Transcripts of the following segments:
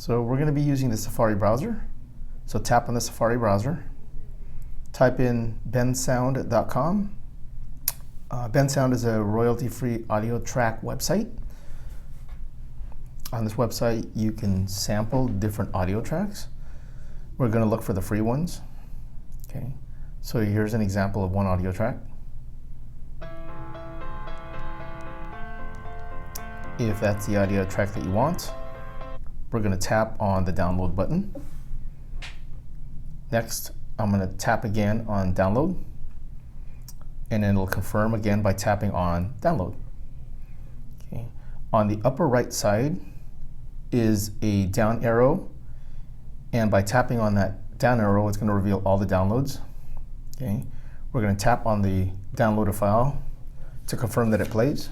So we're going to be using the Safari browser. So tap on the Safari browser, type in bensound.com. Bensound is a royalty-free audio track website. On this website, you can sample different audio tracks. We're going to look for the free ones. Okay, so here's an example of one audio track. If that's the audio track that you want, we're going to tap on the download button. Next, I'm going to tap again on download, and then it'll confirm again by tapping on download. Okay. On the upper right side is a down arrow, and by tapping on that down arrow, it's going to reveal all the downloads. Okay. We're going to tap on the downloaded file to confirm that it plays.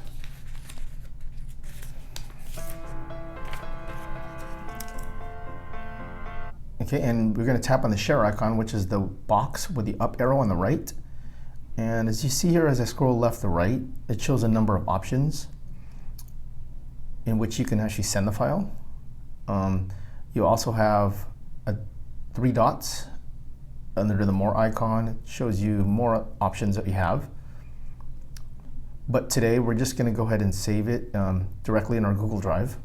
Okay, and we're going to tap on the share icon, which is the box with the up arrow on the right. And as you see here, as I scroll left to right, it shows a number of options in which you can actually send the file. You also have 3 dots under the more icon. It shows you more options that you have. But today we're just going to go ahead and save it directly in our Google Drive.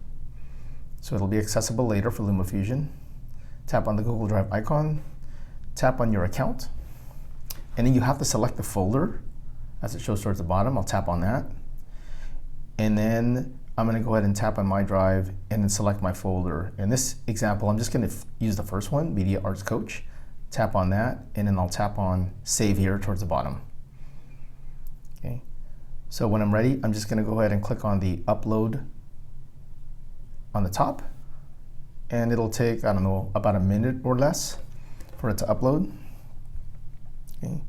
So it'll be accessible later for LumaFusion. Tap on the Google Drive icon, tap on your account, and then you have to select the folder as it shows towards the bottom. I'll tap on that. And then I'm going to go ahead and tap on my drive and then select my folder. In this example, I'm just going to use the first one, Media Arts Coach. Tap on that, and then I'll tap on Save here towards the bottom. Okay. So when I'm ready, I'm just going to go ahead and click on the Upload on the top. And it'll take, I don't know, about a minute or less for it to upload. Okay.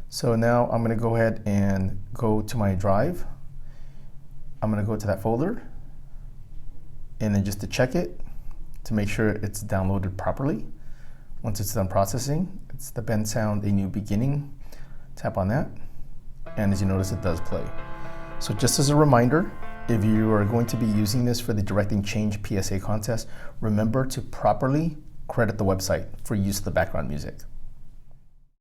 So now I'm going to go ahead and go to my drive. I'm going to go to that folder, and then just to check it, to make sure it's downloaded properly. Once it's done processing, it's the Bensound A New Beginning. Tap on that, and as you notice, it does play. So just as a reminder, if you are going to be using this for the Directing Change PSA contest, remember to properly credit the website for use of the background music.